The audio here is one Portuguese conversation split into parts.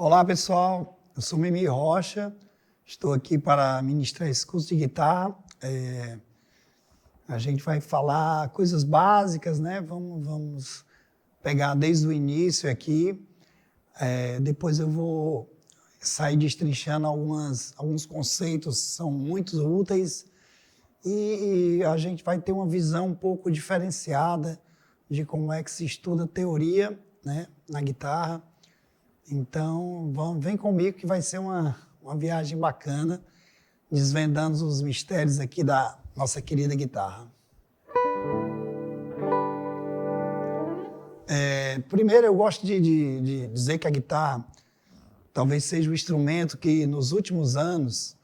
Olá, pessoal. Eu sou Mimi Rocha. Estou aqui para ministrar esse curso de guitarra. A gente vai falar coisas básicas, né? Vamos pegar desde o início aqui. Depois eu vou sair destrinchando alguns conceitos que são muito úteis e a gente vai ter uma visão um pouco diferenciada de como é que se estuda teoria, né, na guitarra. Então, vem comigo que vai ser uma viagem bacana, desvendando os mistérios aqui da nossa querida guitarra. Primeiro, eu gosto de dizer que a guitarra talvez seja o instrumento que, nos últimos anos,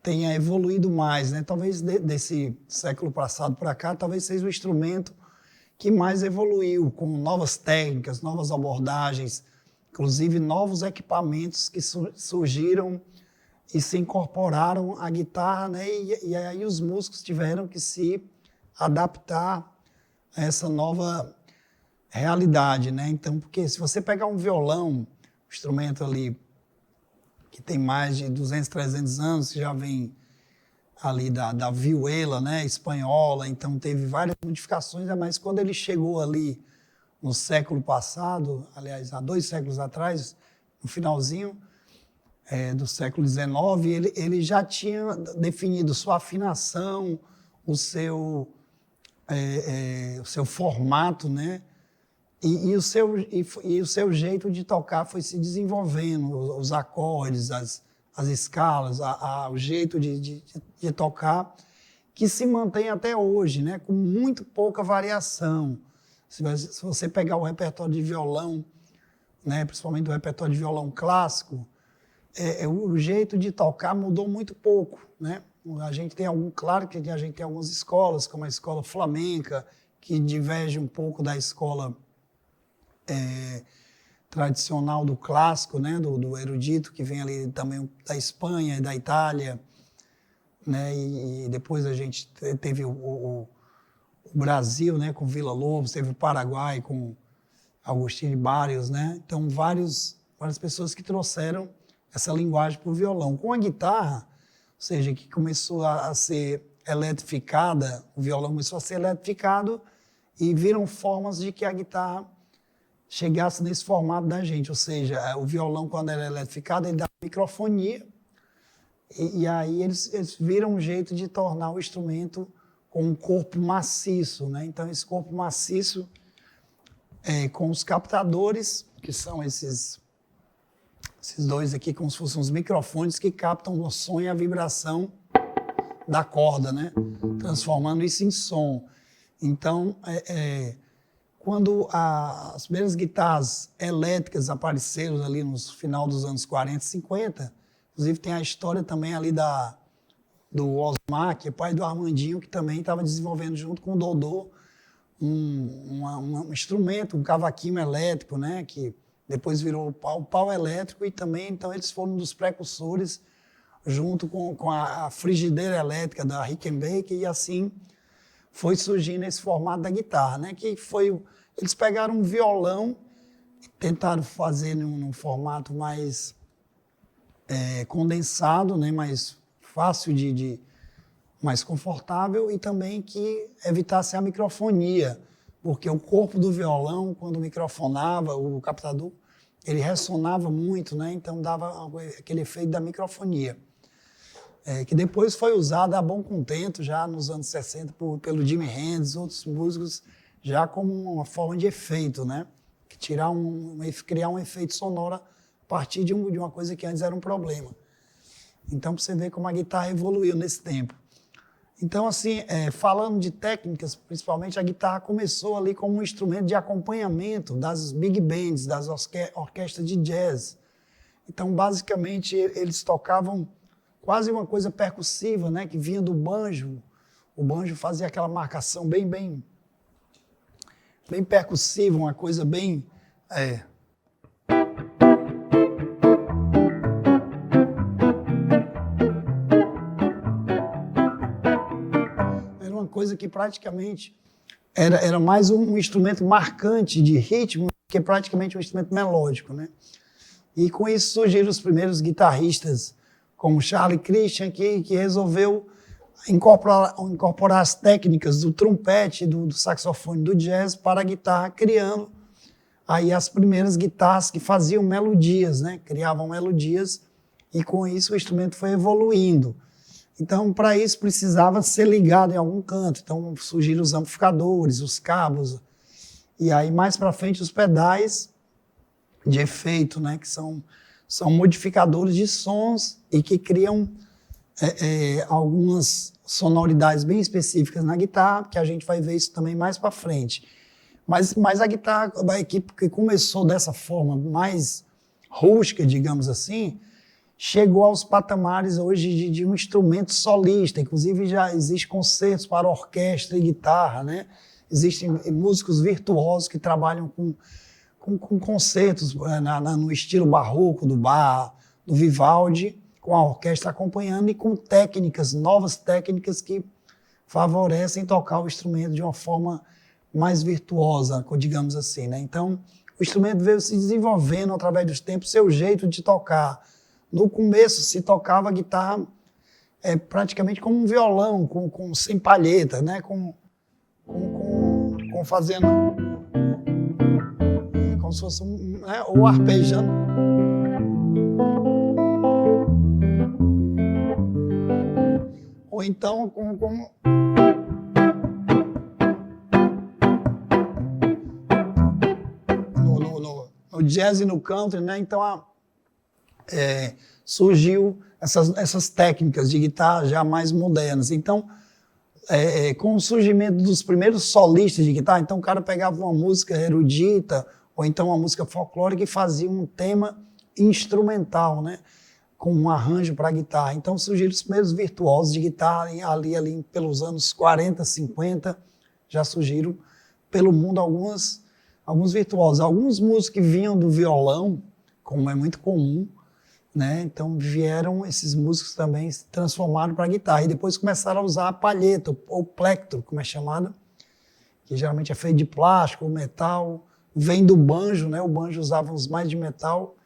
tenha evoluído mais, né? Talvez desse século passado para cá, talvez seja o instrumento que mais evoluiu, com novas técnicas, novas abordagens, inclusive novos equipamentos que surgiram e se incorporaram à guitarra, né? E aí os músicos tiveram que se adaptar a essa nova realidade, né? Então, porque se você pegar um violão, um instrumento ali que tem mais de 200, 300 anos, que já vem ali da vihuela, né, espanhola, então teve várias modificações, mas quando ele chegou ali no século passado, aliás, há 2 séculos atrás, no finalzinho do século XIX, ele já tinha definido sua afinação, o seu formato, né, e o seu jeito de tocar foi se desenvolvendo, os acordes, as escalas, o jeito de tocar, que se mantém até hoje, né, com muito pouca variação. Se você pegar o repertório de violão, né, principalmente o repertório de violão clássico, o jeito de tocar mudou muito pouco, né? Claro que a gente tem algumas escolas, como a escola flamenca, que diverge um pouco da escola tradicional do clássico, né, do erudito, que vem ali também da Espanha e da Itália, né, e depois a gente teve o Brasil, né, com Villa-Lobos, teve o Paraguai com Agostinho Barrios, né, então várias pessoas que trouxeram essa linguagem para o violão. Com a guitarra, ou seja, que começou a ser eletrificada, o violão começou a ser eletrificado e viram formas de que a guitarra chegasse nesse formato da gente, ou seja, o violão, quando era eletrificado, ele dá microfonia, e aí eles viram um jeito de tornar o instrumento com um corpo maciço, né? Então, esse corpo maciço, com os captadores, que são esses dois aqui, como se fossem os microfones que captam o som e a vibração da corda, né? Transformando isso em som. Então, quando as primeiras guitarras elétricas apareceram ali no final dos anos 40 e 50, inclusive tem a história também ali do Osmar, que é pai do Armandinho, que também estava desenvolvendo junto com o Dodô um instrumento, um cavaquinho elétrico, né, que depois virou o pau elétrico, e também então eles foram um dos precursores junto com a frigideira elétrica da Rickenbacker, e assim foi surgindo esse formato da guitarra, né? Eles pegaram um violão e tentaram fazer num formato mais condensado, né? Mais fácil mais confortável, e também que evitasse a microfonia, porque o corpo do violão, quando microfonava, o captador, ele ressonava muito, né? Então dava aquele efeito da microfonia. Que depois foi usada a bom contento, já nos anos 60, pelo Jimi Hendrix, outros músicos, já como uma forma de efeito, né? Criar um efeito sonoro a partir de uma coisa que antes era um problema. Então, para você ver como a guitarra evoluiu nesse tempo. Então, assim, falando de técnicas, principalmente, a guitarra começou ali como um instrumento de acompanhamento das big bands, das orquestras de jazz. Então, basicamente, eles tocavam quase uma coisa percussiva, né, que vinha do banjo. O banjo fazia aquela marcação bem percussiva, uma coisa bem... Era uma coisa que praticamente era mais um instrumento marcante de ritmo porque praticamente é um instrumento melódico, né? E com isso surgiram os primeiros guitarristas, como Charlie Christian, que resolveu incorporar as técnicas do trompete, do saxofone, do jazz para a guitarra, criando aí as primeiras guitarras que faziam melodias, né? Criavam melodias, e com isso o instrumento foi evoluindo. Então, para isso, precisava ser ligado em algum canto. Então, surgiram os amplificadores, os cabos, e aí mais para frente os pedais de efeito, né? Que são modificadores de sons e que criam algumas sonoridades bem específicas na guitarra, que a gente vai ver isso também mais para frente. Mas a guitarra, a equipe que começou dessa forma mais rústica, digamos assim, chegou aos patamares hoje de um instrumento solista. Inclusive já existem concertos para orquestra e guitarra, né? Existem músicos virtuosos que trabalham com concertos no estilo barroco do Bach, do Vivaldi, com a orquestra acompanhando e com técnicas, novas técnicas que favorecem tocar o instrumento de uma forma mais virtuosa, digamos assim, né? Então, o instrumento veio se desenvolvendo através dos tempos, seu jeito de tocar. No começo, se tocava a guitarra praticamente como um violão, sem palheta, né? Fazendo como se fosse ou arpejando. Ou então no jazz e no country, né? Então surgiu essas técnicas de guitarra já mais modernas. Então, com o surgimento dos primeiros solistas de guitarra, então o cara pegava uma música erudita ou então uma música folclórica e fazia um tema instrumental, né? Com um arranjo para guitarra. Então surgiram os primeiros virtuosos de guitarra ali pelos anos 40, 50, já surgiram pelo mundo alguns virtuosos. Alguns músicos que vinham do violão, como é muito comum, né? Então vieram esses músicos também, se transformaram para a guitarra e depois começaram a usar a palheta, ou plectro, como é chamada, que geralmente é feito de plástico ou metal, vem do banjo, né? O banjo usava uns mais de metal,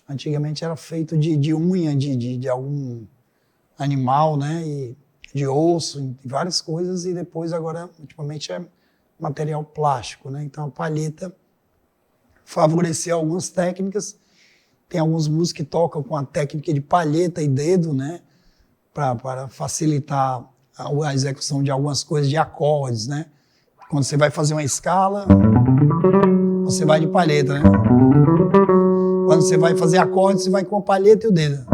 antigamente era feito de unha de algum animal, né? E de osso, e várias coisas, e depois agora, ultimamente, é material plástico, né? Então a palheta favoreceu algumas técnicas. Tem alguns músicos que tocam com a técnica de palheta e dedo, né? Para facilitar a execução de algumas coisas de acordes, né? Quando você vai fazer uma escala, você vai de palheta, né? Quando você vai fazer acordes, você vai com a palheta e o dedo.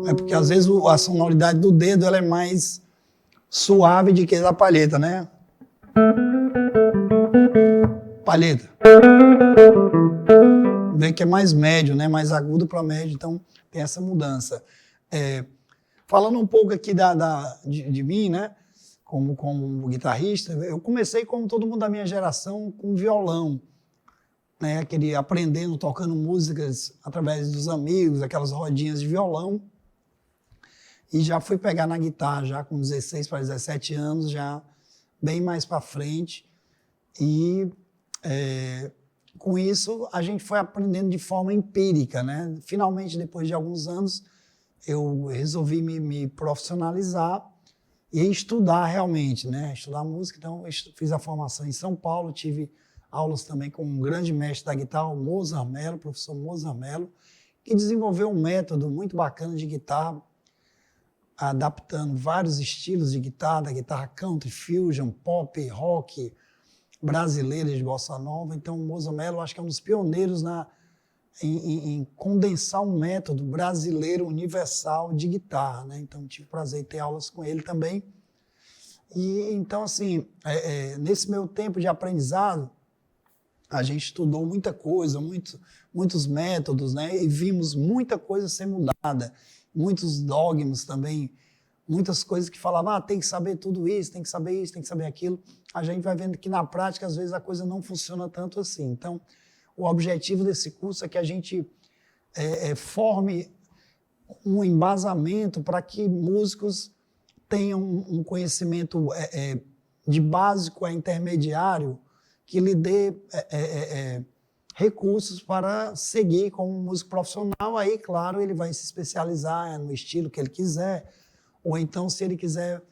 É porque às vezes a sonoridade do dedo ela é mais suave do que a da palheta, né? Palheta. Vê que é mais médio, né? Mais agudo para médio, então tem essa mudança. Falando um pouco aqui de mim, né? Como guitarrista, eu comecei como todo mundo da minha geração com violão, né? Aprendendo, tocando músicas através dos amigos, aquelas rodinhas de violão, e já fui pegar na guitarra já com 16 para 17 anos, já bem mais para frente, e com isso a gente foi aprendendo de forma empírica, né? Finalmente, depois de alguns anos, eu resolvi me profissionalizar e estudar realmente, né? Estudar música. Então, eu fiz a formação em São Paulo, tive aulas também com um grande mestre da guitarra, o Mozart Mello, o professor Mozart Mello, que desenvolveu um método muito bacana de guitarra, adaptando vários estilos de guitarra, da guitarra country, fusion, pop, rock, brasileira de bossa nova. Então, o Mozart Mello, acho que é um dos pioneiros em condensar um método brasileiro universal de guitarra, né? Então, tive o prazer de ter aulas com ele também. E então, assim, nesse meu tempo de aprendizado, a gente estudou muita coisa, muitos métodos, né? E vimos muita coisa ser mudada, muitos dogmas também, muitas coisas que falavam, tem que saber tudo isso, tem que saber isso, tem que saber aquilo. A gente vai vendo que na prática, às vezes, a coisa não funciona tanto assim. Então, o objetivo desse curso é que a gente forme um embasamento para que músicos tenha um conhecimento de básico a intermediário que lhe dê recursos para seguir como músico profissional. Aí, claro, ele vai se especializar no estilo que ele quiser, ou então, se ele quiser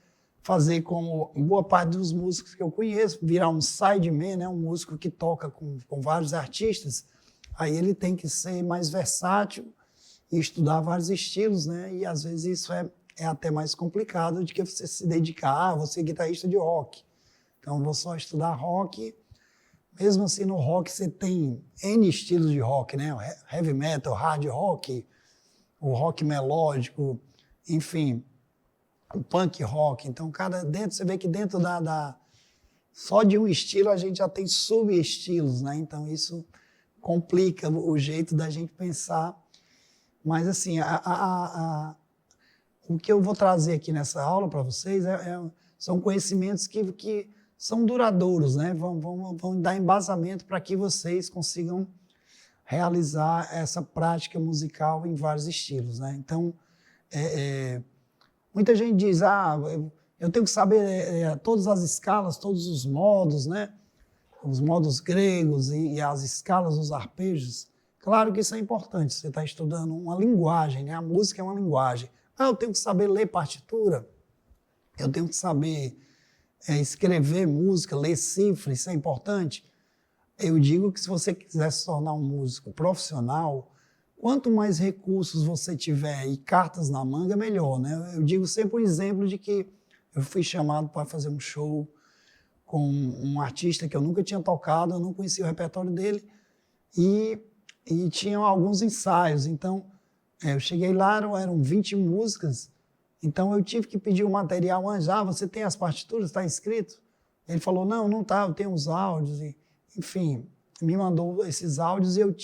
fazer como boa parte dos músicos que eu conheço, virar um sideman, né? Um músico que toca com vários artistas, aí ele tem que ser mais versátil e estudar vários estilos, né? E às vezes isso é até mais complicado do que você se dedicar, vou ser guitarrista de rock. Então, vou só estudar rock. Mesmo assim, no rock você tem N estilos de rock, né? Heavy metal, hard rock, o rock melódico, enfim, o punk rock. Então, você vê que dentro só de um estilo a gente já tem subestilos, né? Então, isso complica o jeito da gente pensar. Mas, assim, o que eu vou trazer aqui nessa aula para vocês são conhecimentos que são duradouros, né? Vão dar embasamento para que vocês consigam realizar essa prática musical em vários estilos, né? Então, muita gente diz, eu tenho que saber todas as escalas, todos os modos, né? Os modos gregos e as escalas dos arpejos. Claro que isso é importante, você está estudando uma linguagem, né? A música é uma linguagem. Eu tenho que saber ler partitura, eu tenho que saber escrever música, ler cifra, isso é importante. Eu digo que se você quiser se tornar um músico profissional, quanto mais recursos você tiver e cartas na manga, melhor, né? Eu digo sempre um exemplo de que eu fui chamado para fazer um show com um artista que eu nunca tinha tocado, eu não conhecia o repertório dele, e tinham alguns ensaios. Então, eu cheguei lá, eram 20 músicas, então eu tive que pedir o material antes. Você tem as partituras, está escrito? Ele falou, não está, eu tenho os áudios. Enfim, me mandou esses áudios e eu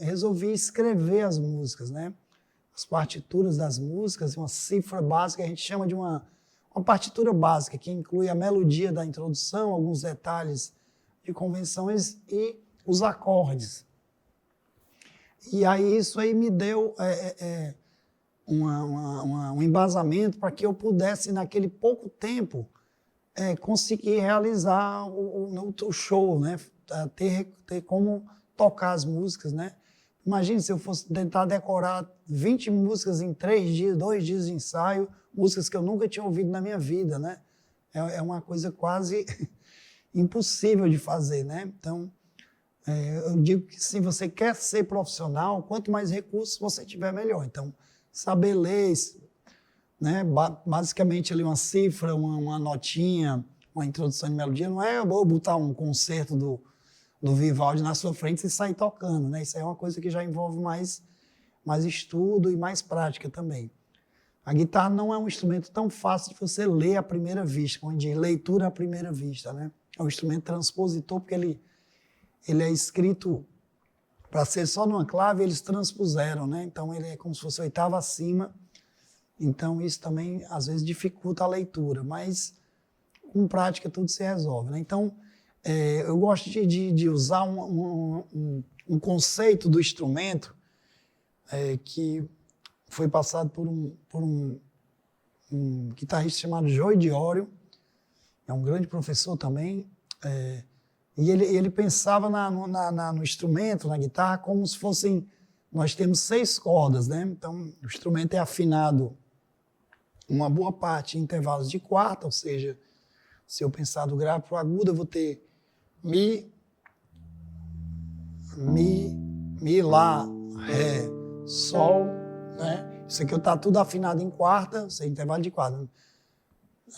resolvi escrever as músicas, né? As partituras das músicas, uma cifra básica, a gente chama de uma partitura básica, que inclui a melodia da introdução, alguns detalhes de convenções e os acordes. E aí isso aí me deu um embasamento para que eu pudesse, naquele pouco tempo, conseguir realizar o show, né? Ter como tocar as músicas, né? Imagine se eu fosse tentar decorar 20 músicas em 3 dias, 2 dias de ensaio, músicas que eu nunca tinha ouvido na minha vida, né? É uma coisa quase impossível de fazer, né? Então, eu digo que se você quer ser profissional, quanto mais recursos você tiver, melhor. Então, saber ler, né? Basicamente ali uma cifra, uma notinha, uma introdução de melodia, não é eu vou botar um concerto do Vivaldi na sua frente e sair tocando, né? Isso é uma coisa que já envolve mais estudo e mais prática também. A guitarra não é um instrumento tão fácil de você ler à primeira vista, como diz, leitura à primeira vista, né? É um instrumento transpositor, porque ele é escrito para ser só numa clave, eles transpuseram, né? Então ele é como se fosse a oitava acima. Então isso também às vezes dificulta a leitura, mas com prática tudo se resolve, né? Então eu gosto de usar um conceito do instrumento que foi passado por um guitarrista chamado Joey Diorio, é um grande professor também, e ele pensava no instrumento, na guitarra, como se fossem... Nós temos 6 cordas, né? Então, o instrumento é afinado uma boa parte em intervalos de quarta, ou seja, se eu pensar do grave para o agudo, eu vou ter Mi, Lá, Ré, Sol, né? Isso aqui está tudo afinado em quarta, ou seja, intervalo de quarta,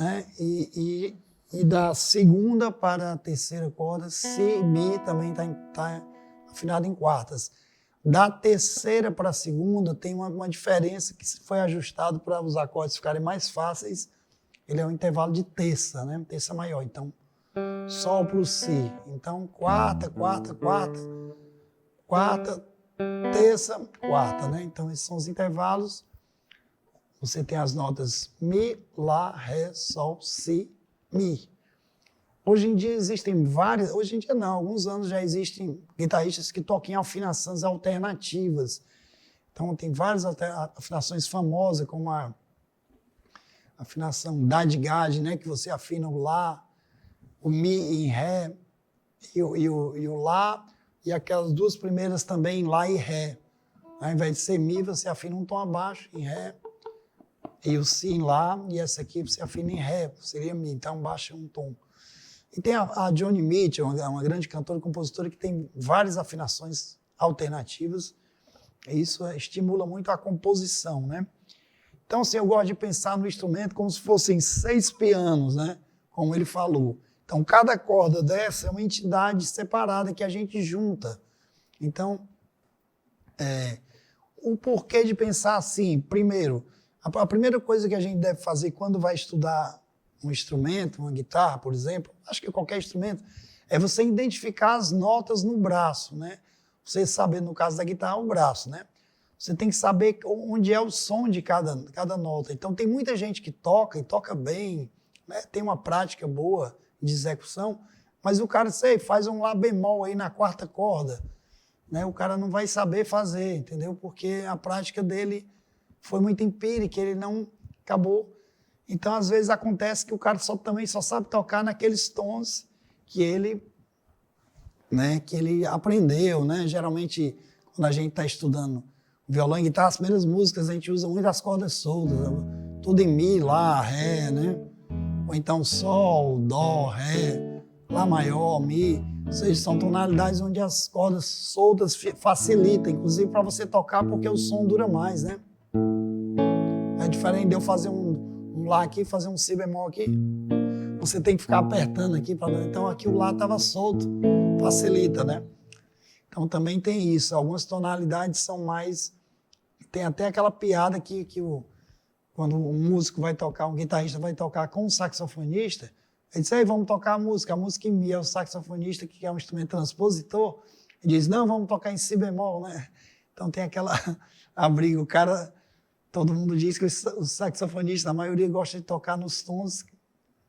né? E da segunda para a terceira corda, Si, Mi também está afinado em quartas. Da terceira para a segunda tem uma diferença que foi ajustado para os acordes ficarem mais fáceis. Ele é um intervalo de terça, né? Terça maior. Então, Sol para o Si. Então, quarta, quarta, quarta, quarta, terça, quarta, né? Então, esses são os intervalos. Você tem as notas Mi, Lá, Ré, Sol, Si, Mi. Hoje em dia existem várias... Hoje em dia não, há alguns anos já existem guitarristas que tocam em afinações alternativas. Então, tem várias afinações famosas, como a afinação Dadgad, né, que você afina o Lá, o Mi em Ré e o Lá, e aquelas duas primeiras também em Lá e Ré. Ao invés de ser Mi, você afina um tom abaixo, em Ré, e o Si em Lá, e essa aqui você afina em Ré, seria Mi, então baixa um tom. E tem a Joni Mitchell, uma grande cantora e compositora que tem várias afinações alternativas, e isso estimula muito a composição, né? Então, assim, eu gosto de pensar no instrumento como se fossem 6 pianos, né? Como ele falou. Então, cada corda dessa é uma entidade separada que a gente junta. Então, o porquê de pensar assim? Primeiro, a primeira coisa que a gente deve fazer quando vai estudar um instrumento, uma guitarra, por exemplo, acho que qualquer instrumento, é você identificar as notas no braço, né? Você saber, no caso da guitarra, o braço, né? Você tem que saber onde é o som de cada nota. Então, tem muita gente que toca, e toca bem, né? Tem uma prática boa de execução, mas o cara, faz um Lá bemol aí na quarta corda, né? O cara não vai saber fazer, entendeu? Porque a prática dele foi muito empírica, ele não acabou. Então, às vezes, acontece que o cara também só sabe tocar naqueles tons que ele aprendeu, né? Geralmente, quando a gente está estudando violão e guitarra, as primeiras músicas a gente usa muito as cordas soltas, tudo em Mi, Lá, Ré, né? Ou então Sol, Dó, Ré, Lá maior, Mi. Ou seja, são tonalidades onde as cordas soltas facilitam, inclusive para você tocar, porque o som dura mais, né? É diferente de eu fazer um Lá aqui, fazer um Si bemol aqui. Você tem que ficar apertando aqui. Então aqui o Lá estava solto, facilita, né? Então também tem isso. Algumas tonalidades são mais... Tem até aquela piada quando um músico vai tocar, um guitarrista vai tocar com um saxofonista, ele diz, vamos tocar a música em Mi, é o saxofonista, que é um instrumento transpositor, ele diz, não, vamos tocar em Si bemol, né? Então tem aquela a briga, o cara, todo mundo diz que o saxofonista, a maioria gosta de tocar nos tons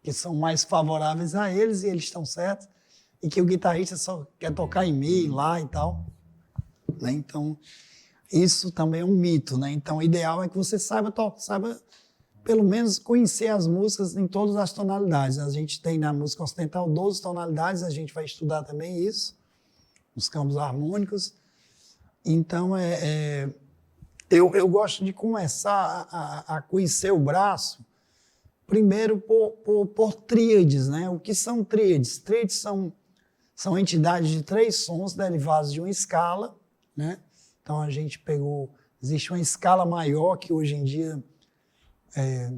que são mais favoráveis a eles, e eles estão certos, e que o guitarrista só quer tocar em Mi, Lá e tal, né? Então, isso também é um mito, né? Então, o ideal é que você saiba pelo menos conhecer as músicas em todas as tonalidades. A gente tem na música ocidental 12 tonalidades, a gente vai estudar também isso, os campos harmônicos. Então, eu gosto de começar a conhecer o braço, primeiro por tríades, né? O que são tríades? Tríades são entidades de 3 sons derivados de uma escala, né? Então, a gente existe uma escala maior que hoje em dia é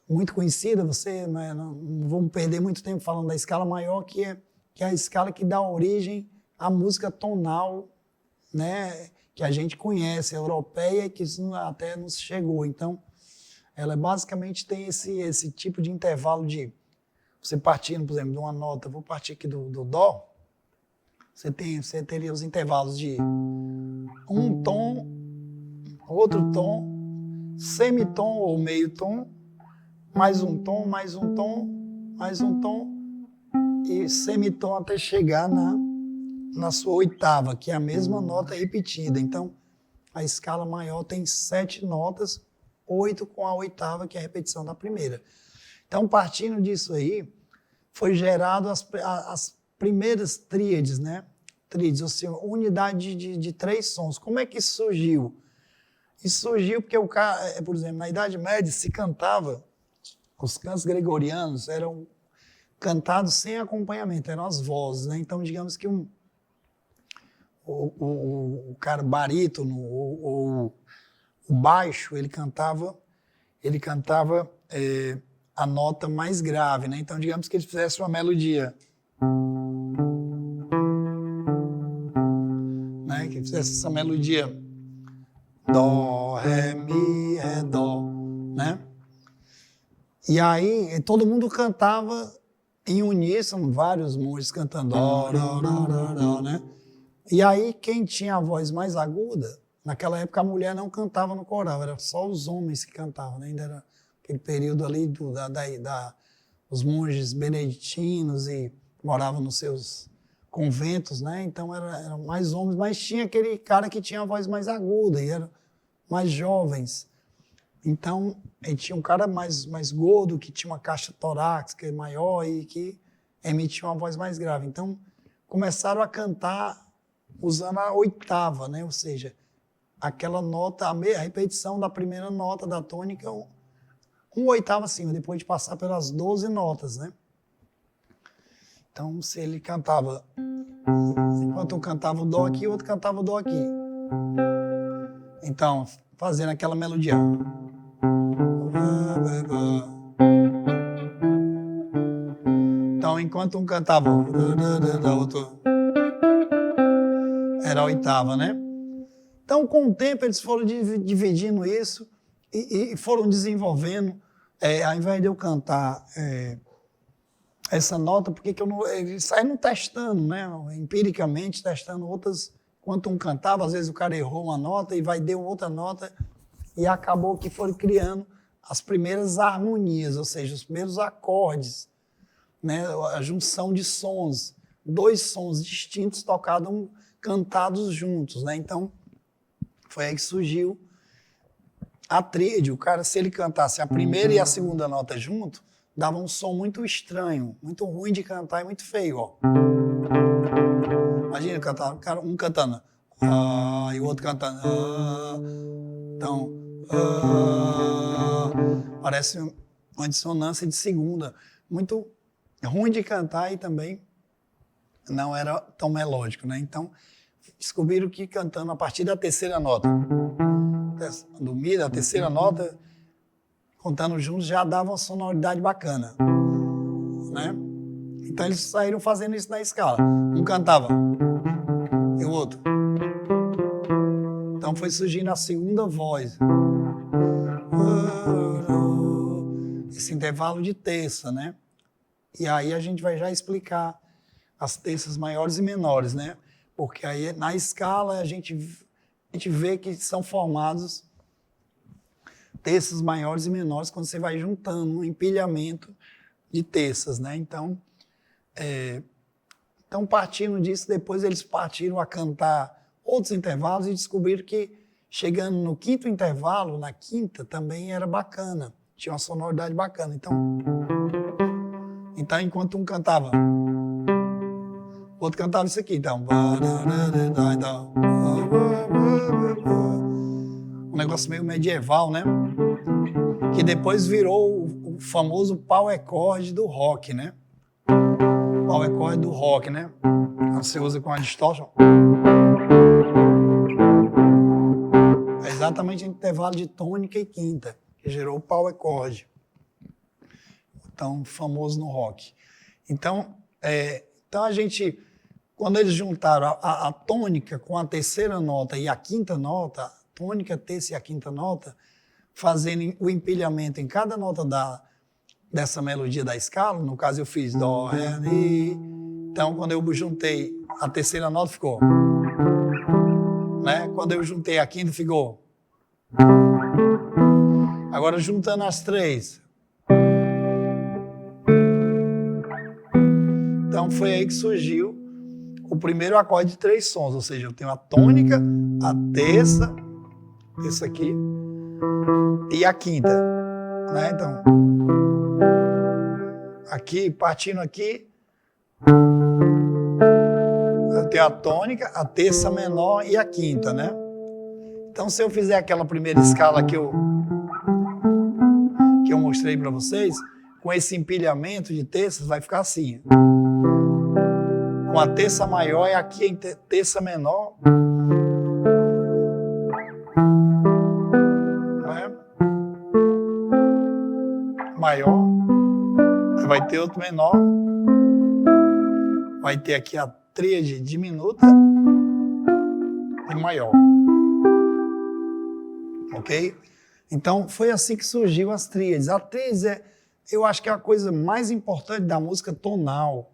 muito conhecida, não vamos perder muito tempo falando da escala maior, que é a escala que dá origem à música tonal, né? Que a gente conhece, a europeia, que isso até nos chegou. Então, ela basicamente tem esse tipo de intervalo de... Você partindo, por exemplo, de uma nota, vou partir aqui do Dó, você teria os intervalos de um tom, outro tom, semitom ou meio tom, mais um tom, mais um tom, mais um tom, e semitom até chegar na sua oitava, que é a mesma nota repetida. Então, a escala maior tem 7 notas, 8 com a oitava, que é a repetição da primeira. Então, partindo disso aí, foi gerado as primeiras tríades, né? Tríades, ou seja, unidade de 3 sons. Como é que isso surgiu? Isso surgiu porque por exemplo, na Idade Média se cantava, os cantos gregorianos eram cantados sem acompanhamento, eram as vozes, né? Então, digamos que o cara barítono ou o baixo, ele cantava a nota mais grave, né? Então, digamos que ele fizesse uma melodia, né? Que fizesse essa melodia Dó, Ré, Mi, Ré, Dó, né? E aí todo mundo cantava em uníssono, vários monges cantando Dó, Dó, Dó, Dó, Dó, né? E aí quem tinha a voz mais aguda, naquela época a mulher não cantava no coral, era só os homens que cantavam, né? Ainda era aquele período ali os monges beneditinos e moravam nos seus conventos, né? Então eram mais homens, mas tinha aquele cara que tinha a voz mais aguda e eram mais jovens. Então, aí tinha um cara mais gordo, que tinha uma caixa torácica maior e que emitia uma voz mais grave. Então, começaram a cantar usando a oitava, né? Ou seja, aquela nota, a repetição da primeira nota da tônica, uma oitava acima, depois de passar pelas 12 notas, né? Então, se ele cantava, enquanto um cantava o dó aqui, o outro cantava o dó aqui. Então, fazendo aquela melodia. Então, enquanto um cantava, o outro era a oitava, né? Então, com o tempo, eles foram dividindo isso e foram desenvolvendo. Ao invés de eu cantar essa nota, porque que eu não, eles saíram testando, né? Empiricamente, testando outras. Enquanto um cantava, às vezes o cara errou uma nota e deu outra nota, e acabou que foram criando as primeiras harmonias, ou seja, os primeiros acordes, né? A junção de sons, dois sons distintos cantados juntos, né? Então, foi aí que surgiu a tríade. O cara, se ele cantasse a primeira e a segunda nota junto, dava um som muito estranho, muito ruim de cantar e muito feio, ó. Imagina cantar, um cantando e o outro cantando então parece uma dissonância de segunda, muito ruim de cantar e também não era tão melódico, né? Então descobriram que cantando a partir da terceira nota, do Mi, da terceira nota, contando juntos, já dava uma sonoridade bacana, né? Então eles saíram fazendo isso na escala. Um cantava e o outro. Então foi surgindo a segunda voz. Esse intervalo de terça, né? E aí a gente vai já explicar as terças maiores e menores, né? Porque aí na escala a gente vê que são formados terças maiores e menores quando você vai juntando um empilhamento de terças, né? Então, partindo disso, depois eles partiram a cantar outros intervalos e descobriram que chegando no quinto intervalo, na quinta, também era bacana, tinha uma sonoridade bacana. Então enquanto um cantava, o outro cantava isso aqui, então. Um negócio meio medieval, né? Que depois virou o famoso power chord do rock, né? Power chord do rock, né? Você usa com a distortion. É exatamente o intervalo de tônica e quinta, que gerou o power chord. Tão famoso no rock. Então a gente, quando eles juntaram a tônica com a terceira nota e a quinta nota, a tônica, a terça e a quinta nota, fazendo o empilhamento em cada nota dessa melodia da escala, no caso eu fiz dó, ré, mi. Então quando eu juntei a terceira nota ficou, né? Quando eu juntei a quinta ficou. Agora juntando as três. Então foi aí que surgiu o primeiro acorde de três sons, ou seja, eu tenho a tônica, a terça, esse aqui, e a quinta, né? Então, aqui, partindo aqui, eu tenho a tônica, a terça menor e a quinta, né? Então, se eu fizer aquela primeira escala que eu mostrei para vocês, com esse empilhamento de terças, vai ficar assim. Com a terça maior e aqui em terça menor. Né? Maior. Vai ter outro menor. Vai ter aqui a tríade diminuta e maior. Ok? Então, foi assim que surgiu as tríades. A tríade, eu acho que é a coisa mais importante da música tonal,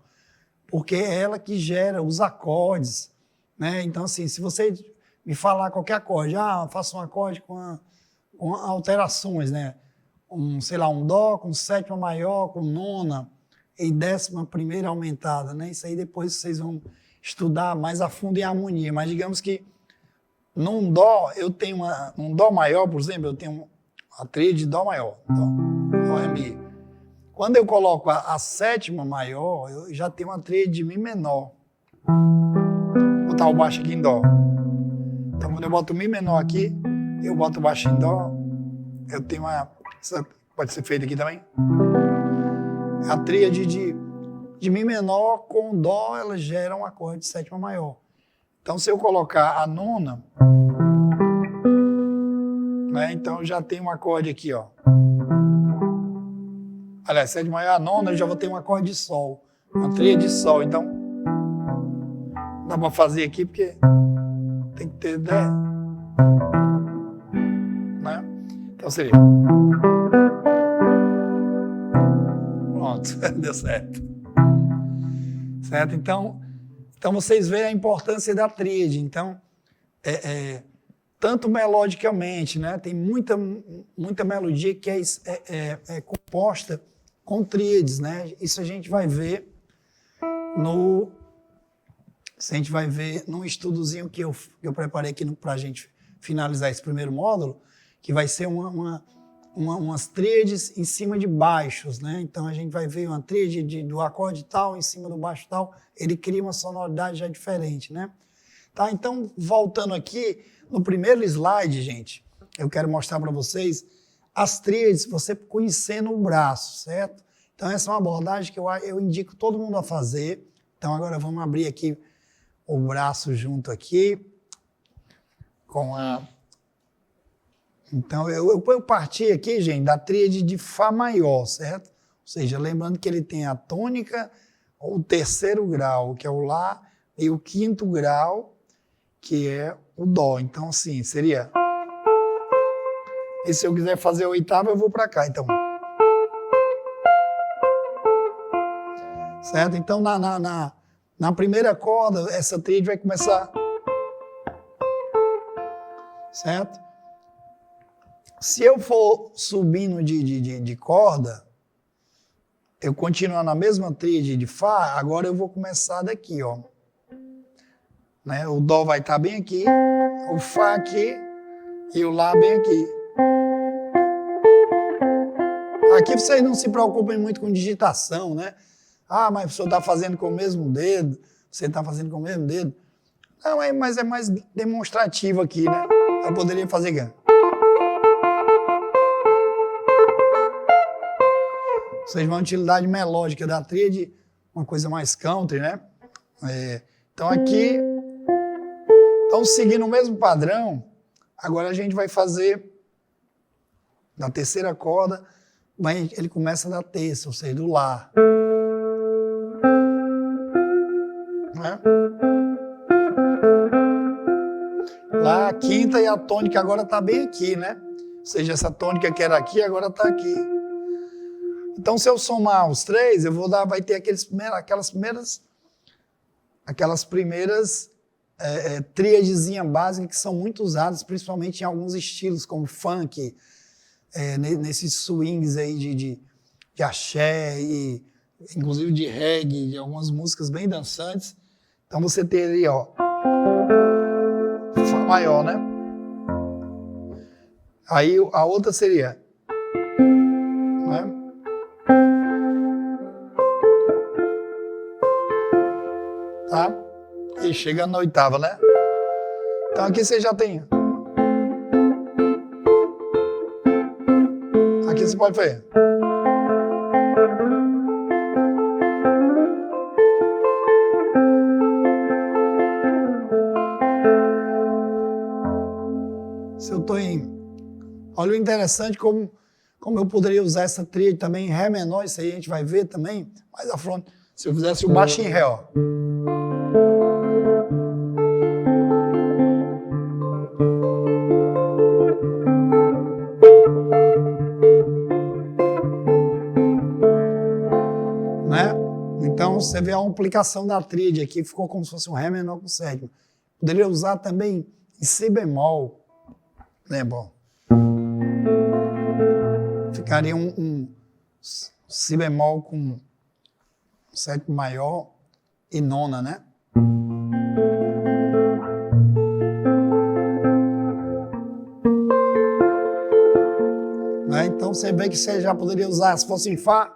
porque é ela que gera os acordes, né? Então, assim, se você me falar qualquer acorde, faça um acorde com alterações, né? Sei lá, um dó com sétima maior, com nona e décima primeira aumentada, né? Isso aí depois vocês vão estudar mais a fundo em harmonia. Mas digamos que num dó, eu tenho um dó maior, por exemplo, eu tenho A tríade de Dó maior. Dó, Ré, Mi. Quando eu coloco a sétima maior, eu já tenho uma tríade de Mi menor. Vou botar o baixo aqui em Dó. Então, quando eu boto o Mi menor aqui, eu boto o baixo em Dó, eu tenho uma... Isso pode ser feito aqui também. A tríade de Mi menor com Dó, ela gera um acorde de sétima maior. Então, se eu colocar a nona, né, então eu já tenho um acorde aqui, ó. Aliás, sétima maior, a nona, eu já vou ter um acorde de Sol. Uma tríade de Sol, então dá para fazer aqui porque tem que ter Dé. Né? Então seria. Pronto, deu certo. Certo? Então vocês veem a importância da tríade. Então, tanto melodicamente, né? Tem muita melodia que é composta com tríades, né? Isso a gente vai ver num estudozinho que eu preparei aqui para a gente finalizar esse primeiro módulo, que vai ser umas tríades em cima de baixos, né? Então a gente vai ver uma tríade do acorde tal em cima do baixo tal, ele cria uma sonoridade já diferente, né? Tá? Então, voltando aqui, no primeiro slide, gente, eu quero mostrar para vocês as tríades, você conhecendo o braço, certo? Então, essa é uma abordagem que eu indico todo mundo a fazer. Então, agora vamos abrir aqui o braço junto aqui com a... Então, eu parti aqui, gente, da tríade de Fá maior, certo? Ou seja, lembrando que ele tem a tônica, o terceiro grau, que é o Lá, e o quinto grau, que é o Dó. Então, assim, seria... E se eu quiser fazer a oitava, eu vou para cá. Então... Certo? Então, na primeira corda, essa tríade vai começar... Certo? Se eu for subindo de corda, eu continuo na mesma tríade de Fá, agora eu vou começar daqui, ó. Né? O Dó vai estar bem aqui, o Fá aqui e o Lá bem aqui. Aqui vocês não se preocupem muito com digitação, né? Ah, mas o senhor está fazendo com o mesmo dedo, você está fazendo com o mesmo dedo. Não, mas é mais demonstrativo aqui, né? Eu poderia fazer aqui. Ou seja, uma utilidade melódica da tríade, uma coisa mais country, né? Então aqui, seguindo o mesmo padrão, agora a gente vai fazer da terceira corda, ele começa da terça, ou seja, do Lá. Né? Lá a quinta e a tônica agora está bem aqui, né? Ou seja, essa tônica que era aqui, agora está aqui. Então, se eu somar os três, vai ter aquelas primeiras tríadezinhas básicas que são muito usadas, principalmente em alguns estilos, como funk, nesses swings aí de axé, e inclusive de reggae, de algumas músicas bem dançantes. Então, você teria, ó, Fá maior, né? Aí a outra seria... Né? Tá? E chega na oitava, né? Então aqui você já tem. Aqui você pode fazer. Se eu estou em... Olha o interessante como eu poderia usar essa tríade também em Ré menor, isso aí a gente vai ver também mais à frente. Se eu fizesse o baixo em Ré, ó. Né? Então você vê a amplificação da tríade aqui, ficou como se fosse um Ré menor com sétima. Poderia usar também em Si bemol, né, bom? Ficaria um Si bemol com sétima maior e nona, né? você vê que você já poderia usar, se fosse em Fá.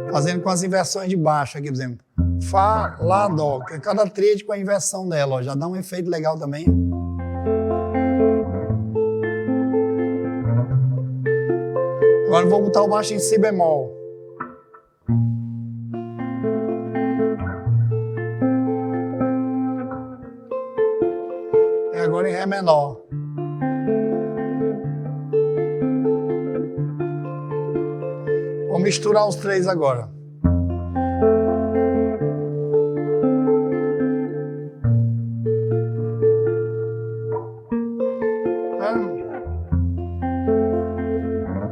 Fazendo com as inversões de baixo aqui, por exemplo. Fá, Lá, Dó. Cada tríade com a inversão dela, ó, já dá um efeito legal também. Agora eu vou botar o baixo em Si bemol. E agora em Ré menor. Vou misturar os três agora.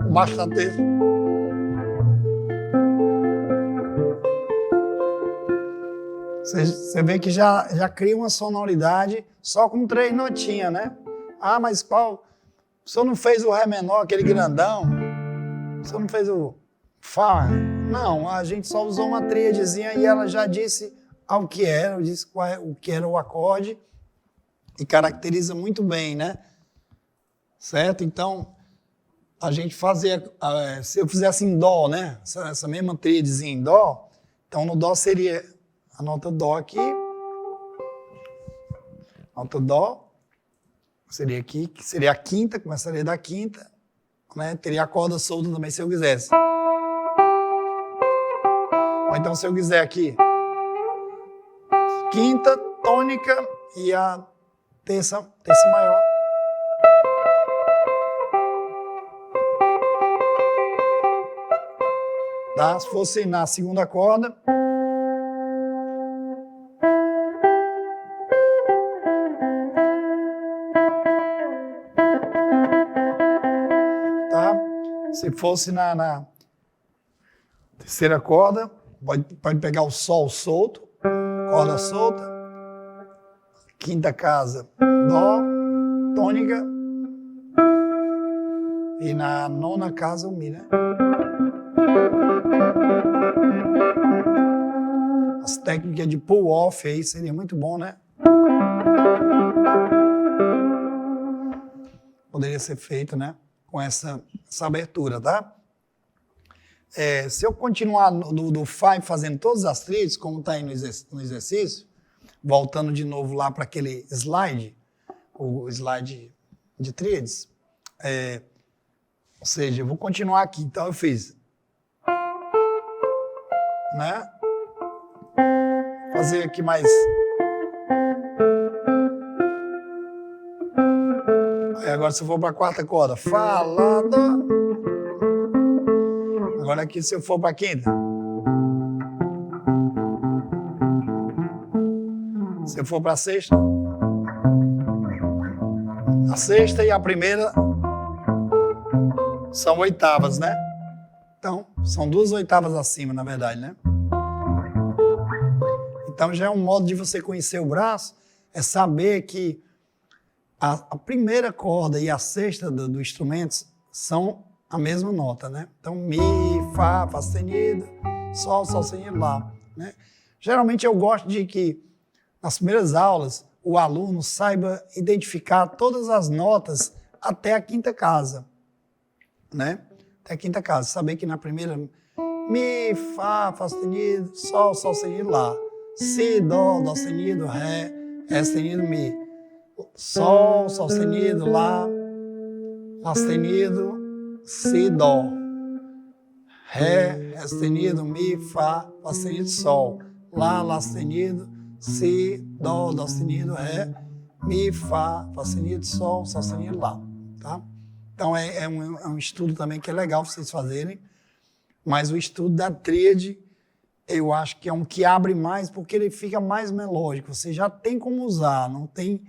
O baixo da terça. Você vê que já cria uma sonoridade só com 3 notinhas, né? Ah, mas qual? O senhor não fez o Ré menor, aquele grandão? O senhor não fez o Fá? Não, a gente só usou uma tríadezinha e ela já disse ao que era, disse o que era o acorde e caracteriza muito bem, né? Certo? Então, a gente fazia, se eu fizesse em Dó, né? Essa mesma tríadezinha em Dó, então no Dó seria a nota Dó aqui, nota Dó, seria aqui, que seria a quinta, começaria da quinta, né? Teria a corda solta também se eu quisesse. Ou então se eu quiser aqui, quinta, tônica e a terça maior. Tá? Se fosse na segunda corda, tá? Se fosse na terceira corda, pode pegar o Sol solto, corda solta, quinta casa, Dó, tônica, e na nona casa o Mi, né? As técnicas de pull-off aí seria muito bom, né? Poderia ser feito, né? Com essa abertura, tá? Se eu continuar do Fá fazendo todas as tríades, como está aí no exercício, voltando de novo lá para aquele slide, o slide de tríades, ou seja, eu vou continuar aqui. Então eu fiz, né? Fazer aqui mais. Aí agora se eu for para a quarta corda, Fá, Lá, Dó. Agora aqui se eu for para a quinta. Se eu for para a sexta. A sexta e a primeira são oitavas, né? Então, são 2 oitavas acima, na verdade, né? Então já é um modo de você conhecer o braço, é saber que a primeira corda e a sexta do instrumento são a mesma nota, né? Então, Mi, Fá, Fá sustenido, Sol, Sol sustenido, Lá, né? Geralmente eu gosto de que nas primeiras aulas o aluno saiba identificar todas as notas até a quinta casa, né? Até a quinta casa. Saber que na primeira, Mi, Fá, Fá sustenido, Sol, Sol sustenido, Lá. Si, Dó, Dó sustenido, Ré, Ré sustenido, Mi. Sol, Sol sustenido, Lá, Lá sustenido, Si, Dó. Ré, Ré sustenido, Mi, Fá, Fá sustenido, Sol. Lá, Lá sustenido, Si, Dó, Dó sustenido, Ré, Mi, Fá, Fá sustenido, Sol, Sol sustenido, Lá. Tá? Então é um estudo também que é legal vocês fazerem, mas o estudo da tríade eu acho que é um que abre mais porque ele fica mais melódico. Você já tem como usar, não tem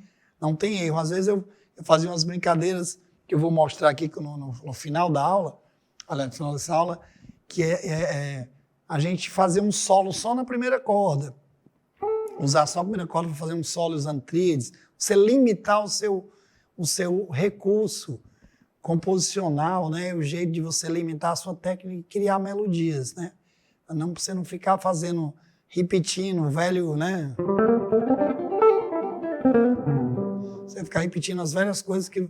erro. Às vezes eu fazia umas brincadeiras que eu vou mostrar aqui no final da aula, no final dessa aula, que a gente fazer um solo só na primeira corda. Usar só a primeira corda para fazer um solo usando tríades. Você limitar o seu recurso composicional, né? O jeito de você limitar a sua técnica e criar melodias, né? Não para você não ficar repetindo, velho, né? Você ficar repetindo as velhas coisas que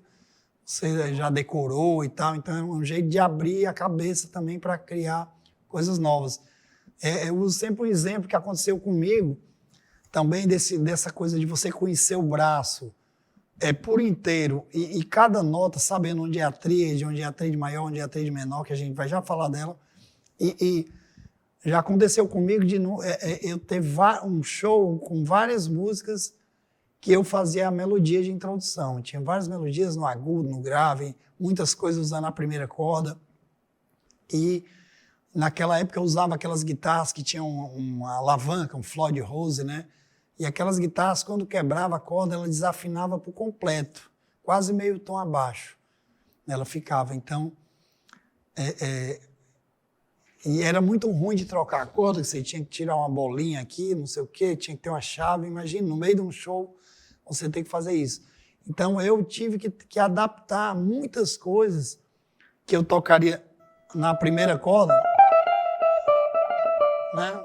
você já decorou e tal. Então, é um jeito de abrir a cabeça também para criar coisas novas. Eu uso sempre um exemplo que aconteceu comigo, também dessa coisa de você conhecer o braço por inteiro e cada nota sabendo onde é a tríade, onde é a tríade maior, onde é a tríade menor, que a gente vai já falar dela. E já aconteceu comigo de eu ter um show com várias músicas que eu fazia a melodia de introdução. Tinha várias melodias no agudo, no grave, muitas coisas usando a primeira corda. E naquela época eu usava aquelas guitarras que tinham uma alavanca, um Floyd Rose, né? E aquelas guitarras, quando quebrava a corda, ela desafinava por completo, quase meio tom abaixo. Ela ficava. Então, e era muito ruim de trocar a corda, você tinha que tirar uma bolinha aqui, não sei o quê, tinha que ter uma chave. Imagina, no meio de um show, você tem que fazer isso. Então, eu tive que adaptar muitas coisas que eu tocaria na primeira corda, né?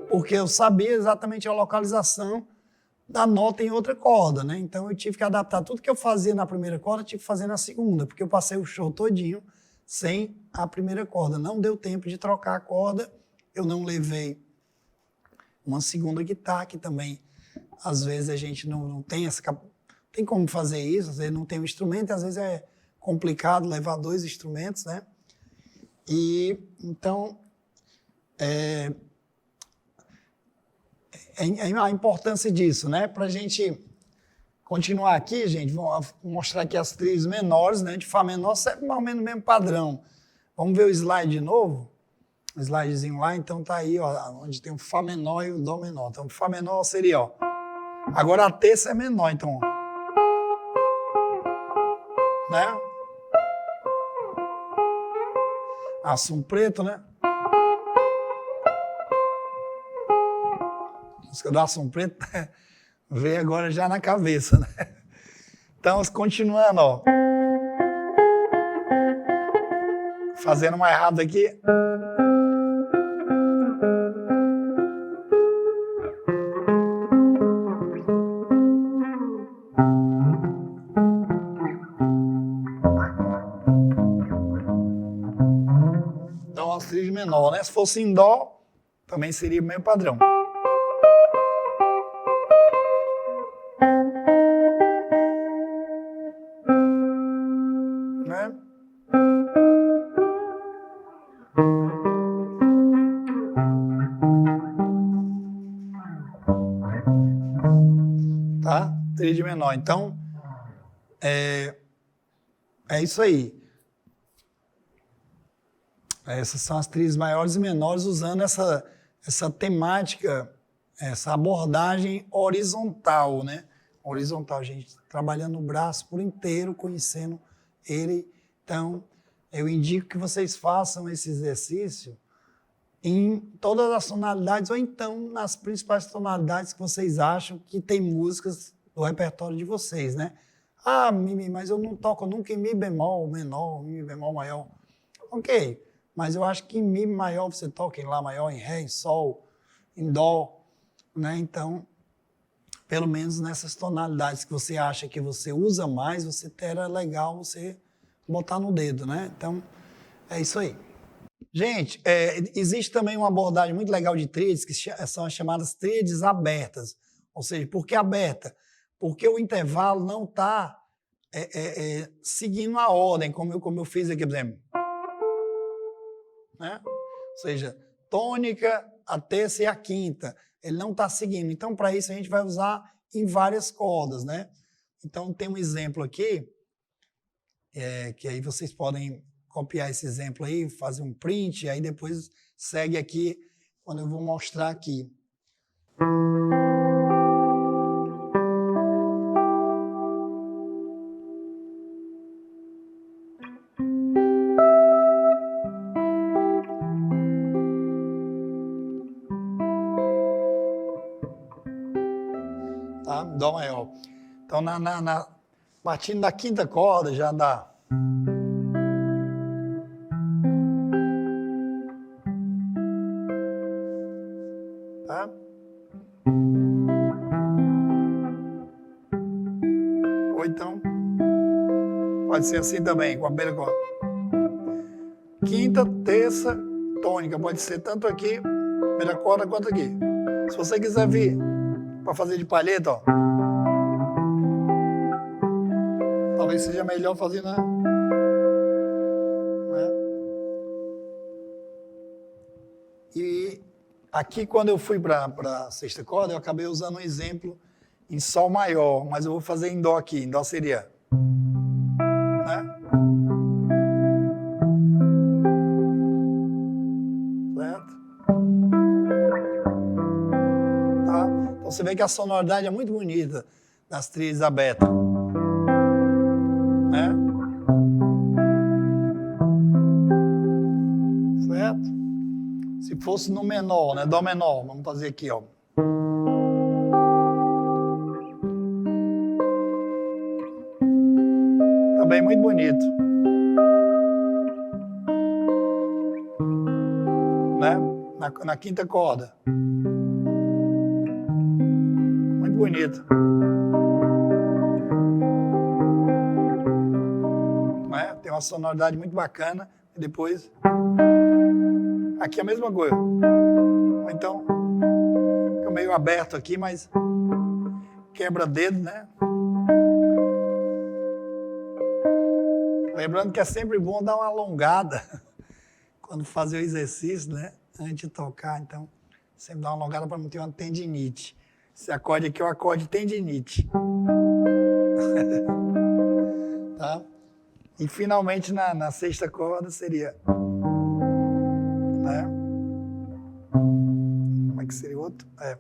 Porque eu sabia exatamente a localização da nota em outra corda, né? Então, eu tive que adaptar tudo que eu fazia na primeira corda, eu tive que fazer na segunda, porque eu passei o show todinho sem a primeira corda. Não deu tempo de trocar a corda, eu não levei uma segunda guitarra, que também, às vezes, a gente não tem tem como fazer isso, às vezes não tem um instrumento, e às vezes é complicado levar dois instrumentos, né? E, então, a importância disso, né? Para a gente continuar aqui, gente, vou mostrar aqui as tríades menores, né? De Fá menor, sempre mais ou menos o mesmo padrão. Vamos ver o slide de novo? O slidezinho lá, então tá aí, ó, onde tem o Fá menor e o Dó menor. Então, o Fá menor seria, ó. Agora a terça é menor, então, ó. Né? Assunto preto, né? A música do Assunto Preto veio agora já na cabeça, né? Então, continuando, ó. Fazendo mais rápido aqui. Então, as tríades menor, né? Se fosse em Dó, também seria o mesmo padrão. Né? Tá? Tríade menor. Então, é isso aí. Essas são as tríades maiores e menores usando essa temática, essa abordagem horizontal, né? Horizontal, a gente trabalhando o braço por inteiro, conhecendo ele. Então, eu indico que vocês façam esse exercício em todas as tonalidades ou então nas principais tonalidades que vocês acham que tem músicas do repertório de vocês, né? Ah, Mimi, mas eu não toco nunca em Mi bemol menor, Mi bemol maior. Ok, mas eu acho que em Mi maior você toca em Lá maior, em Ré, em Sol, em Dó, né? Então, pelo menos nessas tonalidades que você acha que você usa mais, você terá legal você botar no dedo, né? Então, é isso aí. Gente, existe também uma abordagem muito legal de tríades, que são as chamadas tríades abertas. Ou seja, por que aberta? Porque o intervalo não está seguindo a ordem, como eu fiz aqui, por exemplo. Né? Ou seja, tônica, a terça e a quinta. Ele não está seguindo. Então, para isso, a gente vai usar em várias cordas, né? Então, tem um exemplo aqui, que aí vocês podem copiar esse exemplo aí, fazer um print, e aí depois segue aqui, quando eu vou mostrar aqui. Tá? Dó maior. Então, partindo da quinta corda já dá. Tá? Pode ser assim também, com a primeira corda. Quinta, terça, tônica. Pode ser tanto aqui, primeira corda, quanto aqui. Se você quiser vir para fazer de palheta, ó. Talvez seja melhor fazer na... E aqui, quando eu fui para a sexta corda, eu acabei usando um exemplo em sol maior, mas eu vou fazer em dó aqui. Em dó seria... né? Certo? Tá? Então você vê que a sonoridade é muito bonita das tríades abertas. Né? Certo? Se fosse no menor, né? Dó menor, vamos fazer aqui, ó. Também muito bonito. Né? Na quinta corda. Muito bonito. Né? Tem uma sonoridade muito bacana. E depois... aqui é a mesma coisa. Ou então, fica meio aberto aqui, mas quebra dedo, né? Lembrando que é sempre bom dar uma alongada quando fazer o exercício, né? Antes de tocar, então, sempre dar uma alongada para não ter uma tendinite. Esse acorde aqui é o acorde tendinite. Tá? E finalmente na sexta corda seria... né? Como é que seria o outro? É.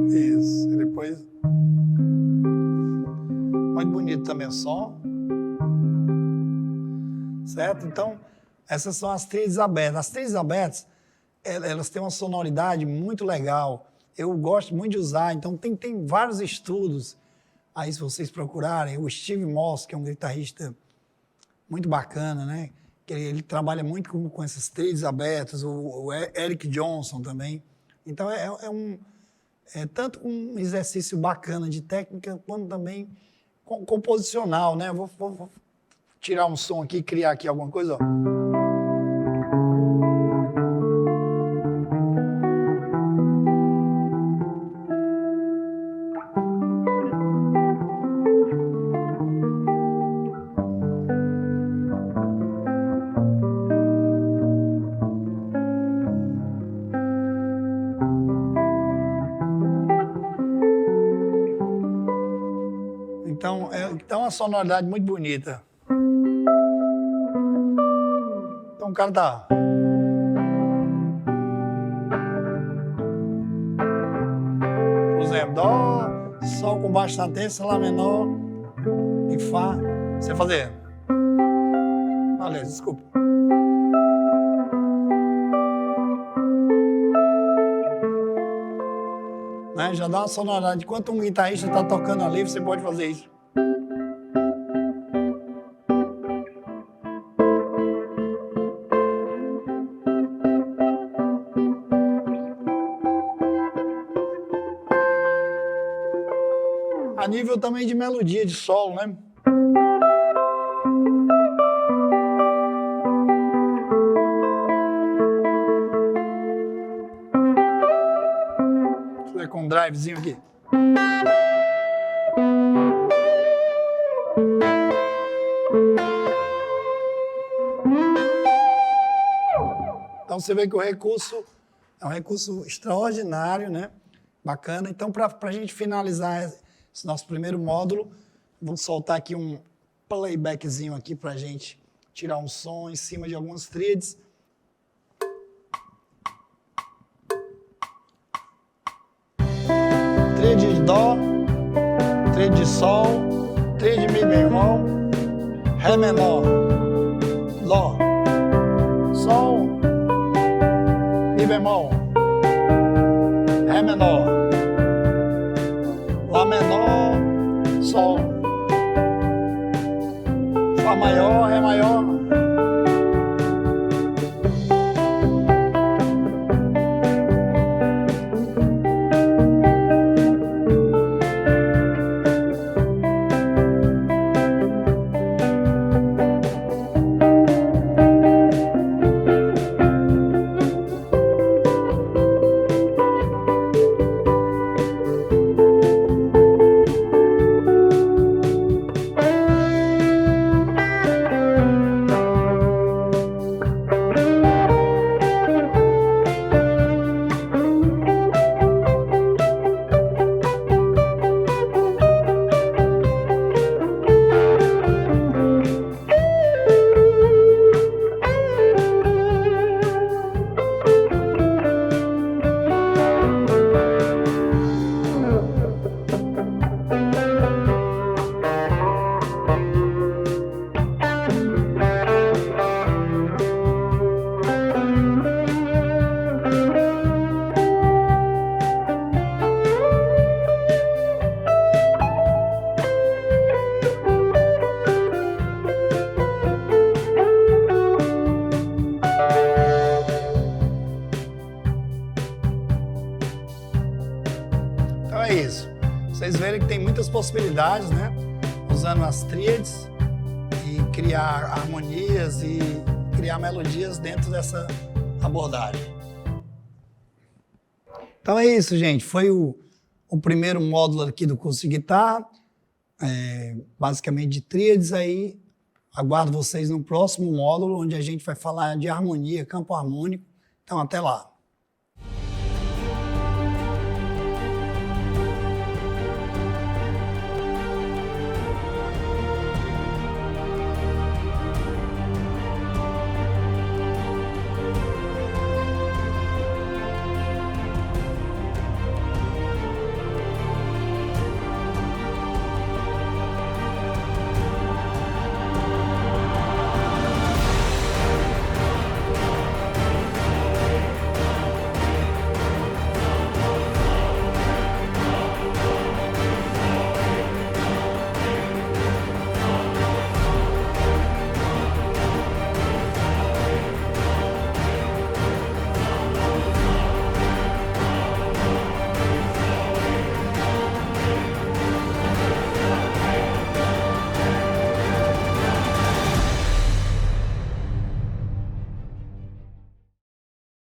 Isso. E depois... muito bonito também o som. Certo? Então, essas são as tríades abertas. As tríades abertas, elas têm uma sonoridade muito legal. Eu gosto muito de usar. Então, tem vários estudos. Aí, se vocês procurarem, o Steve Moss, que é um guitarrista muito bacana, né? Que ele trabalha muito com essas tríades abertas, o Eric Johnson também. Então, é tanto um exercício bacana de técnica, quanto também composicional, né? Vou tirar um som aqui, criar aqui alguma coisa, ó. Então, uma sonoridade muito bonita. Então, o cara tá... por exemplo, dó, sol com baixo na terça, lá menor e fá. Você vai fazer... beleza, desculpa. Né? Já dá uma sonoridade. Enquanto um guitarrista está tocando ali, você pode fazer isso. A nível também de melodia, de solo, né? Deixa eu ver com um drivezinho aqui. Então você vê que o recurso é um recurso extraordinário, né? Bacana. Então, para a gente finalizar esse nosso primeiro módulo, vamos soltar aqui um playbackzinho aqui para a gente tirar um som em cima de algumas tríades. Tríade de dó, tríade de sol, tríade de mi bemol, ré menor, dó, sol, mi bemol, ré menor, lá menor, sol, fá maior, ré maior. vocês verem que tem muitas possibilidades, né? Usando as tríades e criar harmonias e criar melodias dentro dessa abordagem. Então é isso, gente. Foi o primeiro módulo aqui do curso de guitarra, basicamente de tríades. Aí aguardo vocês no próximo módulo, onde a gente vai falar de harmonia, campo harmônico. Então até lá.